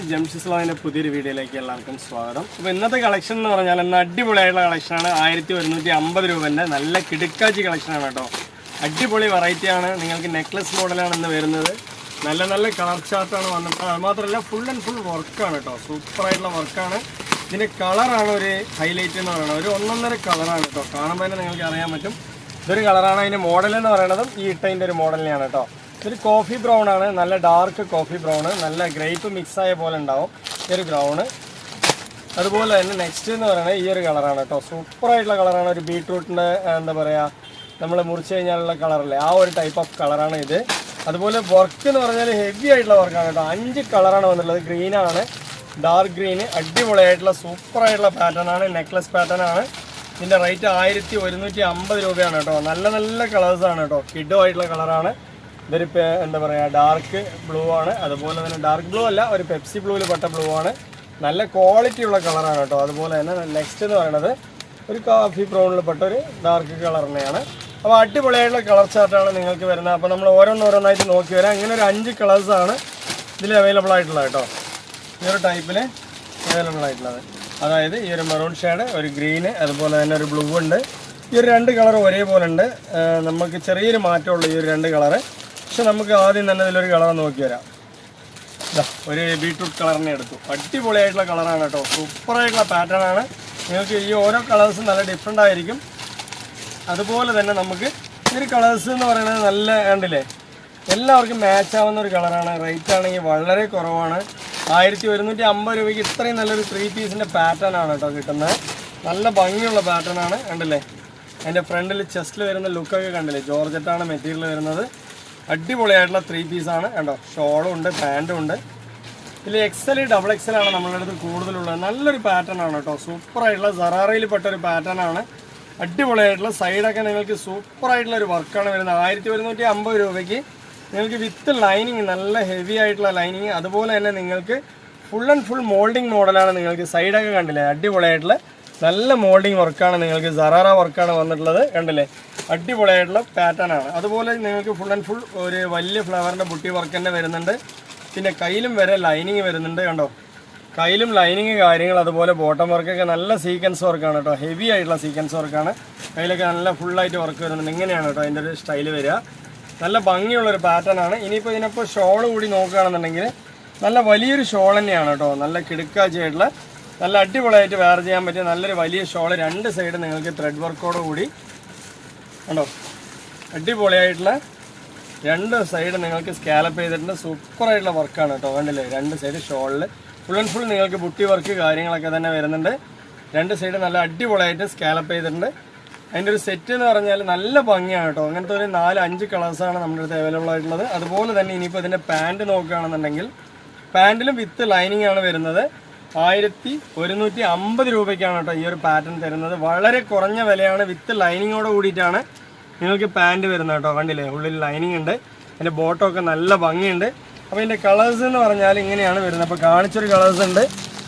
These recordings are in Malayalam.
ജംഷിസ് ലോയിൻ്റെ പുതിയൊരു വീഡിയോയിലേക്ക് എല്ലാവർക്കും സ്വാഗതം. അപ്പോൾ ഇന്നത്തെ കളക്ഷൻ എന്ന് പറഞ്ഞാൽ ഇന്ന് അടിപൊളിയായിട്ടുള്ള കളക്ഷനാണ്. 1150 രൂപൻ്റെ നല്ല കിടുക്കാച്ചി കളക്ഷനാണ് കേട്ടോ. അടിപൊളി വെറൈറ്റിയാണ്. നിങ്ങൾക്ക് നെക്ലസ് മോഡലാണ് ഇന്ന് വരുന്നത്. നല്ല നല്ല കളർ ചാർട്ടാണ് വന്നിട്ട്, അത് മാത്രമല്ല ഫുൾ ആൻഡ് ഫുൾ വർക്കാണ് കേട്ടോ. സൂപ്പറായിട്ടുള്ള വർക്കാണ്. ഇതിൻ്റെ കളറാണ് ഒരു ഹൈലൈറ്റ് എന്ന് പറയുന്നത്. ഒരു ഒന്നൊന്നര കളറാണ് കേട്ടോ. കാണുമ്പോൾ തന്നെ നിങ്ങൾക്ക് അറിയാൻ പറ്റും ഇതൊരു കളറാണ്. അതിൻ്റെ മോഡൽ എന്ന് പറയുന്നതും ഈ ഇട്ടതിൻ്റെ ഒരു മോഡലിനെയാണ് കേട്ടോ. ഇതൊരു കോഫി ബ്രൗൺ ആണ്, നല്ല ഡാർക്ക് കോഫി ബ്രൗണ്, നല്ല ഗ്രേപ്പ് മിക്സായ പോലെ ഉണ്ടാവും ഈ ഒരു ബ്രൗണ്. അതുപോലെ തന്നെ നെക്സ്റ്റ് എന്ന് പറയുന്നത് ഈ ഒരു കളറാണ് കേട്ടോ. സൂപ്പറായിട്ടുള്ള കളറാണ്. ഒരു ബീട്രൂട്ടിൻ്റെ എന്താ പറയുക, നമ്മൾ മുറിച്ച് കഴിഞ്ഞാലുള്ള കളറല്ലേ, ആ ഒരു ടൈപ്പ് ഓഫ് കളറാണ് ഇത്. അതുപോലെ വർക്ക് എന്ന് പറഞ്ഞാൽ ഹെവി ആയിട്ടുള്ള വർക്കാണ് കേട്ടോ. 5 കളറാണ് വന്നിട്ടുള്ളത്. ഗ്രീനാണ്, ഡാർക്ക് ഗ്രീന്, അടിപൊളിയായിട്ടുള്ള സൂപ്പറായിട്ടുള്ള പാറ്റേൺ ആണ്. നെക്ലസ് പാറ്റേൺ ആണ്. ഇതിൻ്റെ റേറ്റ് 1150 രൂപയാണ് കേട്ടോ. നല്ല നല്ല കളേഴ്സാണ് കേട്ടോ. കിഡോ ആയിട്ടുള്ള കളറാണ്. ഇതൊരു എന്താ പറയുക, ഡാർക്ക് ബ്ലൂ ആണ്. അതുപോലെ തന്നെ ഡാർക്ക് ബ്ലൂ അല്ല, ഒരു പെപ്സി ബ്ലൂവിൽ പെട്ട ബ്ലൂ ആണ്. നല്ല ക്വാളിറ്റി ഉള്ള കളറാണ് കേട്ടോ. അതുപോലെ തന്നെ നെക്സ്റ്റ് എന്ന് പറയുന്നത് ഒരു കോഫി ബ്രൗണിൽ പെട്ട ഒരു ഡാർക്ക് കളർ തന്നെയാണ്. അപ്പോൾ അടിപൊളിയായിട്ടുള്ള കളർ ചാർട്ടാണ് നിങ്ങൾക്ക് വരുന്നത്. അപ്പോൾ നമ്മൾ ഓരോന്നോരോന്നായിട്ട് നോക്കി വരാം. ഇങ്ങനെ ഒരു 5 കളേഴ്സാണ് ഇതിൽ അവൈലബിൾ ആയിട്ടുള്ളത് കേട്ടോ. ഈ ഒരു ടൈപ്പിൽ അവൈലബിൾ ആയിട്ടുള്ളത്, അതായത് ഈ ഒരു മെറൂൺ ഷെയ്ഡ്, ഒരു ഗ്രീന്, അതുപോലെ തന്നെ ഒരു ബ്ലൂ ഉണ്ട്. ഈ ഒരു 2 കളർ ഒരേപോലെ ഉണ്ട്. നമുക്ക് ചെറിയൊരു മാറ്റമുള്ളൂ ഈ ഒരു 2 കളറ്. പക്ഷെ നമുക്ക് ആദ്യം തന്നെ ഇതിലൊരു കളർ നോക്കി വരാം. ഒരു ബീട്രൂട്ട് കളറിനെ എടുത്തു. അടിപൊളിയായിട്ടുള്ള കളറാണ് കേട്ടോ. സൂപ്പറായിട്ടുള്ള പാറ്റേൺ ആണ്. നിങ്ങൾക്ക് ഈ ഓരോ കളേഴ്സും നല്ല ഡിഫറെൻ്റ് ആയിരിക്കും. അതുപോലെ തന്നെ നമുക്ക് ഈ ഒരു കളേഴ്സ് എന്ന് പറയുന്നത് നല്ല കണ്ടില്ലേ, എല്ലാവർക്കും മാച്ച് ആവുന്ന ഒരു കളറാണ്. റേറ്റ് ആണെങ്കിൽ വളരെ കുറവാണ്. 1150 രൂപയ്ക്ക് ഇത്രയും നല്ലൊരു 3 പീസിൻ്റെ പാറ്റേൺ ആണ് കേട്ടോ കിട്ടുന്നത്. നല്ല ഭംഗിയുള്ള പാറ്റേൺ ആണ്. കണ്ടില്ലേ, അതിൻ്റെ ഫ്രണ്ടിൽ ചെസ്റ്റിൽ വരുന്ന ലുക്കൊക്കെ കണ്ടില്ലേ, ജോർജറ്റാണ് മെറ്റീരിയൽ വരുന്നത്. അടിപൊളിയായിട്ടുള്ള 3 പീസാണ് കണ്ടോ. ഷോളും ഉണ്ട്, പാൻറ്റും ഉണ്ട്. ഇതിൽ XL XXL ആണ് നമ്മളുടെ അടുത്ത് കൂടുതലുള്ളത്. നല്ലൊരു പാറ്റേൺ ആണ് കേട്ടോ. സൂപ്പറായിട്ടുള്ള സറാറയിൽ പെട്ട ഒരു പാറ്റേൺ ആണ്. അടിപൊളിയായിട്ടുള്ള സൈഡൊക്കെ നിങ്ങൾക്ക് സൂപ്പറായിട്ടുള്ള ഒരു വർക്കാണ് വരുന്നത്. 1150 രൂപയ്ക്ക് നിങ്ങൾക്ക് വിത്ത് ലൈനിങ്, നല്ല ഹെവി ആയിട്ടുള്ള ലൈനിങ്. അതുപോലെ തന്നെ നിങ്ങൾക്ക് ഫുൾ ആൻഡ് ഫുൾ മോൾഡിങ് മോഡലാണ്. നിങ്ങൾക്ക് സൈഡൊക്കെ കണ്ടില്ലേ, അടിപൊളിയായിട്ടുള്ള നല്ല മോൾഡിങ് വർക്കാണ്. നിങ്ങൾക്ക് സറാറ വർക്കാണ് വന്നിട്ടുള്ളത്. കണ്ടില്ലേ, അടിപൊളിയായിട്ടുള്ള പാറ്റേൺ ആണ്. അതുപോലെ നിങ്ങൾക്ക് ഫുൾ ആൻഡ് ഫുൾ ഒരു വലിയ ഫ്ലവറിൻ്റെ ബുട്ടി വർക്ക് തന്നെ വരുന്നുണ്ട്. പിന്നെ കയ്യിലും വരെ ലൈനിങ് വരുന്നുണ്ട് കണ്ടോ. കയ്യിലും ലൈനിങ് കാര്യങ്ങൾ, അതുപോലെ ബോട്ടം വർക്കൊക്കെ നല്ല സീക്വൻസ് വർക്കാണ് കേട്ടോ. ഹെവി ആയിട്ടുള്ള സീക്വൻസ് വർക്കാണ്. കയ്യിലൊക്കെ നല്ല ഫുള്ളായിട്ട് വർക്ക് വരുന്നുണ്ട്. ഇങ്ങനെയാണ് കേട്ടോ അതിൻ്റെ ഒരു സ്റ്റൈല് വരിക. നല്ല ഭംഗിയുള്ളൊരു പാറ്റേൺ ആണ്. ഇനിയിപ്പോൾ ഇതിനപ്പോൾ ഷോൾ കൂടി നോക്കുകയാണെന്നുണ്ടെങ്കിൽ നല്ല വലിയൊരു ഷോൾ തന്നെയാണ് കേട്ടോ. നല്ല കിടുക്കാച്ചായിട്ടുള്ള നല്ല അടിപൊളിയായിട്ട് വെയർ ചെയ്യാൻ പറ്റിയ നല്ലൊരു വലിയ ഷോൾ. 2 സൈഡ് നിങ്ങൾക്ക് ത്രെഡ് വർക്കോട് കൂടി കണ്ടോ. അടിപൊളിയായിട്ടുള്ള 2 സൈഡ് നിങ്ങൾക്ക് സ്കാലപ്പ് ചെയ്തിട്ടുണ്ട്. സൂപ്പറായിട്ടുള്ള വർക്കാണ് കേട്ടോ. കണ്ടില്ലേ, 2 സൈഡ് ഷോളിൽ ഫുൾ ആൻഡ് ഫുൾ നിങ്ങൾക്ക് ബുട്ടി വർക്ക് കാര്യങ്ങളൊക്കെ തന്നെ വരുന്നുണ്ട്. 2 സൈഡ് നല്ല അടിപൊളിയായിട്ട് സ്കാലപ്പ് ചെയ്തിട്ടുണ്ട്. അതിൻ്റെ ഒരു സെറ്റ് എന്ന് പറഞ്ഞാൽ നല്ല ഭംഗിയാണ് കേട്ടോ. അങ്ങനത്തെ ഒരു 4-5 കളേഴ്സാണ് നമ്മുടെ അടുത്ത് അവൈലബിൾ ആയിട്ടുള്ളത്. അതുപോലെ തന്നെ ഇനിയിപ്പോൾ ഇതിൻ്റെ പാൻറ്റ് നോക്കുകയാണെന്നുണ്ടെങ്കിൽ പാൻറ്റിലും വിത്ത് ലൈനിങ് ആണ് വരുന്നത്. 1150 രൂപയ്ക്കാണ് കേട്ടോ ഈ ഒരു പാറ്റേൺ തരുന്നത്. വളരെ കുറഞ്ഞ വിലയാണ്. വിത്ത് ലൈനിങ്ങോട് കൂടിയിട്ടാണ് നിങ്ങൾക്ക് പാൻറ്റ് വരുന്നത് കേട്ടോ. കണ്ടില്ലേ, ഉള്ളിൽ ലൈനിങ് ഉണ്ട്. അതിൻ്റെ ബോട്ടമൊക്കെ നല്ല ഭംഗിയുണ്ട്. അപ്പോൾ ഇതിൻ്റെ കളേഴ്സ് എന്ന് പറഞ്ഞാൽ ഇങ്ങനെയാണ് വരുന്നത്. അപ്പോൾ കാണിച്ചൊരു കളേഴ്സ് ഉണ്ട്.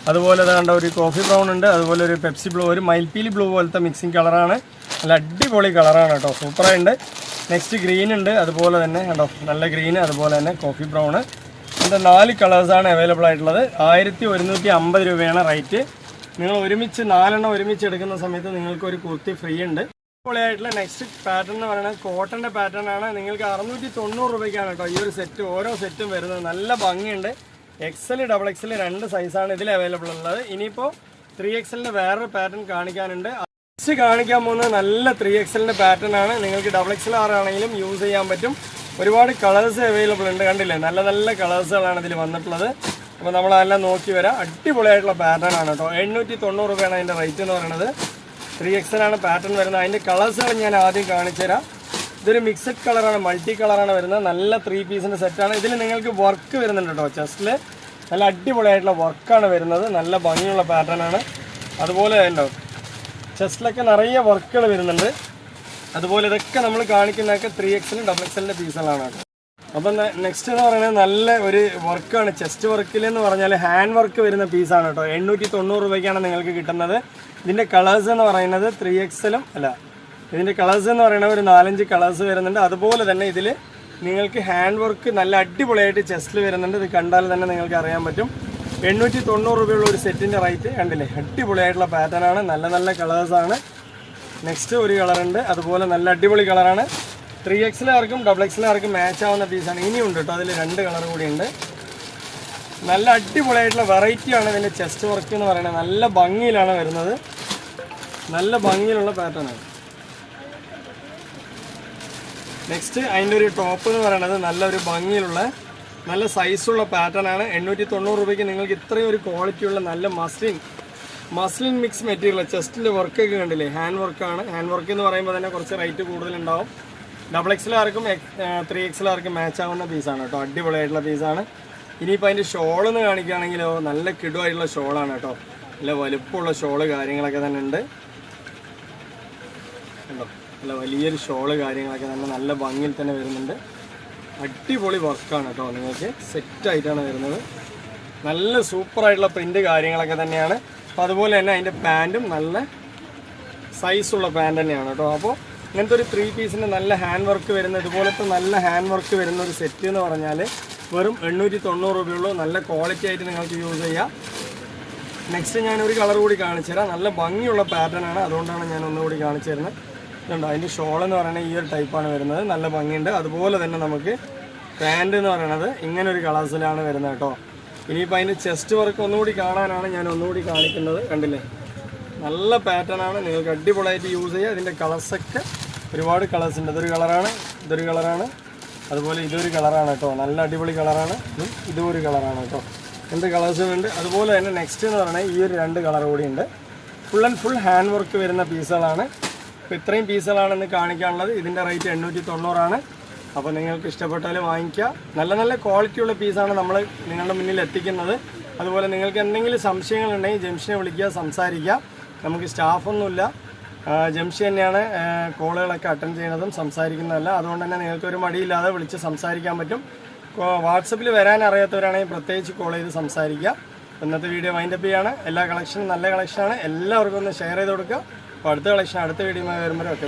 അതുപോലെ കണ്ട ഒരു കോഫി ബ്രൗൺ ഉണ്ട്. അതുപോലെ ഒരു പെപ്സി ബ്ലൂ, ഒരു മയിൽപ്പീലി ബ്ലൂ പോലത്തെ മിക്സിങ് കളറാണ്. നല്ല അടിപൊളി കളറാണ് കേട്ടോ. സൂപ്പറായിട്ടുണ്ട്. നെക്സ്റ്റ് ഗ്രീൻ ഉണ്ട്. അതുപോലെ തന്നെ കണ്ടോ നല്ല ഗ്രീന്, അതുപോലെ തന്നെ കോഫി ബ്രൗണ്. ഇതിൻ്റെ 4 കളേഴ്സാണ് അവൈലബിൾ ആയിട്ടുള്ളത്. 1150 രൂപയാണ് റേറ്റ്. നിങ്ങൾ ഒരുമിച്ച് 4 ഒരുമിച്ച് എടുക്കുന്ന സമയത്ത് നിങ്ങൾക്ക് ഒരു കുർത്തി ഫ്രീ ഉണ്ട്. അടിപൊളിയായിട്ടുള്ള നെക്സ്റ്റ് പാറ്റേൺ എന്ന് പറയുന്നത് കോട്ടൻ്റെ പാറ്റേൺ ആണ്. നിങ്ങൾക്ക് 690 രൂപയ്ക്കാണ് കേട്ടോ ഈ ഒരു സെറ്റ്, ഓരോ സെറ്റും വരുന്നത്. നല്ല ഭംഗിയുണ്ട്. XL XXL 2 സൈസാണ് ഇതിൽ അവൈലബിൾ ഉള്ളത്. ഇനിയിപ്പോൾ 3XLൻ്റെ വേറൊരു പാറ്റേൺ കാണിക്കാനുണ്ട്. നെക്സ്റ്റ് കാണിക്കാൻ പോകുന്നത് നല്ല 3XLൻ്റെ പാറ്റേൺ ആണ്. നിങ്ങൾക്ക് XXL ആണെങ്കിലും യൂസ് ചെയ്യാൻ പറ്റും. ഒരുപാട് കളേഴ്സ് അവൈലബിൾ ഉണ്ട്. കണ്ടില്ലേ, നല്ല നല്ല കളേഴ്സുകളാണ് ഇതിൽ വന്നിട്ടുള്ളത്. അപ്പോൾ നമ്മളതെല്ലാം നോക്കി വരാം. അടിപൊളിയായിട്ടുള്ള പാറ്റേൺ ആണ് കേട്ടോ. 890 രൂപയാണ് അതിൻ്റെ റേറ്റ് എന്ന് പറയുന്നത്. 3XL ആണ് പാറ്റേൺ വരുന്നത്. അതിൻ്റെ കളേഴ്സുകൾ ഞാൻ ആദ്യം കാണിച്ചു തരാം. ഇതൊരു മിക്സഡ് കളറാണ്, മൾട്ടി കളറാണ് വരുന്നത്. നല്ല 3 പീസിൻ്റെ സെറ്റാണ്. ഇതിൽ നിങ്ങൾക്ക് വർക്ക് വരുന്നുണ്ട് കേട്ടോ. ചെസ്റ്റിൽ നല്ല അടിപൊളിയായിട്ടുള്ള വർക്കാണ് വരുന്നത്. നല്ല ഭംഗിയുള്ള പാറ്റേൺ ആണ്. അതുപോലെ ഉണ്ടോ ചെസ്റ്റിലൊക്കെ നിറയെ വർക്കുകൾ വരുന്നുണ്ട്. അതുപോലെ ഇതൊക്കെ നമ്മൾ കാണിക്കുന്നതൊക്കെ 3XL XXLൻ്റെ പീസുകളാണ് കേട്ടോ. അപ്പം നെക്സ്റ്റ് എന്ന് പറയുന്നത് നല്ല ഒരു വർക്കാണ്. ചെസ്റ്റ് വർക്കിൽ എന്ന് പറഞ്ഞാൽ ഹാൻഡ് വർക്ക് വരുന്ന പീസാണ് കേട്ടോ. 890 രൂപയ്ക്കാണ് നിങ്ങൾക്ക് കിട്ടുന്നത്. ഇതിൻ്റെ കളേഴ്സ് എന്ന് പറയുന്നത് 3XLും അല്ല, ഇതിൻ്റെ കളേഴ്സ് എന്ന് പറയുന്നത് ഒരു 4-5 കളേഴ്സ് വരുന്നുണ്ട്. അതുപോലെ തന്നെ ഇതിൽ നിങ്ങൾക്ക് ഹാൻഡ് വർക്ക് നല്ല അടിപൊളിയായിട്ട് ചെസ്റ്റിൽ വരുന്നുണ്ട്. ഇത് കണ്ടാൽ തന്നെ നിങ്ങൾക്ക് അറിയാൻ പറ്റും. 890 രൂപയുള്ള ഒരു സെറ്റിൻ്റെ റേറ്റ് കണ്ടില്ലേ. അടിപൊളിയായിട്ടുള്ള പാറ്റേൺ ആണ്, നല്ല നല്ല കളേഴ്സാണ്. നെക്സ്റ്റ് ഒരു കളറുണ്ട്, അതുപോലെ നല്ല അടിപൊളി കളറാണ്. 3XLകാർക്കും XXLകാർക്കും മാച്ച് ആവുന്ന പീസാണ്. ഇനിയുണ്ട് കേട്ടോ, അതിൽ 2 കളർ കൂടി ഉണ്ട്. നല്ല അടിപൊളിയായിട്ടുള്ള വെറൈറ്റിയാണ് ഇതിൻ്റെ ചെസ്റ്റ് വർക്ക് എന്ന് പറയുന്നത്. നല്ല ഭംഗിയിലാണ് വരുന്നത്, നല്ല ഭംഗിയിലുള്ള പാറ്റേൺ ആണ്. നെക്സ്റ്റ് അതിൻ്റെ ഒരു ടോപ്പ് എന്ന് പറയുന്നത് നല്ലൊരു ഭംഗിയിലുള്ള നല്ല സൈസുള്ള പാറ്റേൺ ആണ്. 890 രൂപയ്ക്ക് നിങ്ങൾക്ക് ഇത്രയും ഒരു ക്വാളിറ്റിയുള്ള നല്ല മസ്ലിൻ മിക്സ് മെറ്റീരിയൽ. ചെസ്റ്റിൻ്റെ വർക്കൊക്കെ കണ്ടില്ലേ, ഹാൻഡ് വർക്കാണ്. ഹാൻഡ് വർക്ക് എന്ന് പറയുമ്പോൾ തന്നെ കുറച്ച് റേറ്റ് കൂടുതലുണ്ടാവും. XXLകാർക്കും 3XLകാർക്കും മാച്ച് ആവുന്ന പീസാണ് കേട്ടോ, അടിപൊളിയായിട്ടുള്ള പീസാണ്. ഇനിയിപ്പോൾ അതിൻ്റെ ഷോളെന്ന് കാണിക്കുകയാണെങ്കിലോ നല്ല കിടുവായിട്ടുള്ള ഷോളാണ് കേട്ടോ, നല്ല വലുപ്പമുള്ള ഷോള് കാര്യങ്ങളൊക്കെ തന്നെ ഉണ്ട് കേട്ടോ. നല്ല വലിയൊരു ഷോള് കാര്യങ്ങളൊക്കെ തന്നെ നല്ല ഭംഗിയിൽ തന്നെ വരുന്നുണ്ട്. അടിപൊളി വർക്കാണ് കേട്ടോ, നിങ്ങൾക്ക് സെറ്റായിട്ടാണ് വരുന്നത്. നല്ല സൂപ്പറായിട്ടുള്ള പ്രിൻ്റ് കാര്യങ്ങളൊക്കെ തന്നെയാണ്. അപ്പോൾ അതുപോലെ തന്നെ അതിൻ്റെ പാൻറ്റും നല്ല സൈസുള്ള പാൻറ്റ് തന്നെയാണ് കേട്ടോ. അപ്പോൾ ഇങ്ങനത്തെ ഒരു 3 പീസിൻ്റെ നല്ല ഹാൻഡ് വർക്ക് വരുന്ന, ഇതുപോലത്തെ നല്ല ഹാൻഡ് വർക്ക് വരുന്ന ഒരു സെറ്റ് എന്ന് പറഞ്ഞാൽ വെറും 890 രൂപയുള്ളൂ. നല്ല ക്വാളിറ്റി ആയിട്ട് നിങ്ങൾക്ക് യൂസ് ചെയ്യാം. നെക്സ്റ്റ് ഞാനൊരു കളർ കൂടി കാണിച്ചു തരാം. നല്ല ഭംഗിയുള്ള പാറ്റേൺ ആണ്, അതുകൊണ്ടാണ് ഞാൻ ഒന്നുകൂടി കാണിച്ചു തരുന്നത്. ഇതുണ്ടോ, അതിൻ്റെ ഷോൾ എന്ന് പറയുന്നത് ഈ ഒരു ടൈപ്പാണ് വരുന്നത്, നല്ല ഭംഗിയുണ്ട്. അതുപോലെ തന്നെ നമുക്ക് പാൻറ് എന്ന് പറയുന്നത് ഇങ്ങനെ ഒരു കളേഴ്സിലാണ് വരുന്നത് കേട്ടോ. ഇനിയിപ്പോൾ അതിൻ്റെ ചെസ്റ്റ് വർക്ക് ഒന്നുകൂടി കാണാനാണ് ഞാൻ ഒന്നുകൂടി കാണിക്കുന്നത്. കണ്ടില്ലേ, നല്ല പാറ്റേൺ ആണ്, നിങ്ങൾക്ക് അടിപൊളിയായിട്ട് യൂസ് ചെയ്യുക. ഇതിൻ്റെ കളേഴ്സൊക്കെ ഒരുപാട് കളേഴ്സ് ഉണ്ട്. ഇതൊരു കളറാണ്, അതുപോലെ ഇതൊരു കളറാണ് കേട്ടോ, നല്ല അടിപൊളി കളറാണ്. ഇതും ഒരു കളറാണ് കേട്ടോ, എന്ത് കളേഴ്സും അതുപോലെ തന്നെ നെക്സ്റ്റ് എന്ന് പറയുന്നത് ഈ ഒരു 2 കളർ കൂടി ഉണ്ട്. Full and full hand work വരുന്ന പീസുകളാണ്. അപ്പോൾ ഇത്രയും പീസുകളാണെന്ന് കാണിക്കാനുള്ളത്. ഇതിൻ്റെ റേറ്റ് 890 ആണ്. അപ്പോൾ നിങ്ങൾക്ക് ഇഷ്ടപ്പെട്ടാൽ വാങ്ങിക്കുക. നല്ല നല്ല ക്വാളിറ്റിയുള്ള പീസാണ് നമ്മൾ നിങ്ങളുടെ മുന്നിൽ എത്തിക്കുന്നത്. അതുപോലെ നിങ്ങൾക്ക് എന്തെങ്കിലും സംശയങ്ങളുണ്ടെങ്കിൽ ജംഷനെ വിളിക്കുക, സംസാരിക്കുക. നമുക്ക് സ്റ്റാഫൊന്നുമില്ല, ജംഷി തന്നെയാണ് കോളുകളൊക്കെ അറ്റൻഡ് ചെയ്യുന്നതും സംസാരിക്കുന്നതല്ല. അതുകൊണ്ട് തന്നെ നിങ്ങൾക്കൊരു മടിയില്ലാതെ വിളിച്ച് സംസാരിക്കാൻ പറ്റും. വാട്സപ്പിൽ വരാൻ അറിയാത്തവരാണെങ്കിൽ പ്രത്യേകിച്ച് കോൾ ചെയ്ത് സംസാരിക്കുക. ഇന്നത്തെ വീഡിയോ വൈൻഡപ്പ് ചെയ്യാണ്. എല്ലാ കളക്ഷനും നല്ല കളക്ഷനാണ്, എല്ലാവർക്കും ഒന്ന് ഷെയർ ചെയ്ത് കൊടുക്കുക. അപ്പോൾ അടുത്ത കളക്ഷൻ അടുത്ത വീഡിയോ വരുമ്പോൾ ഒക്കെ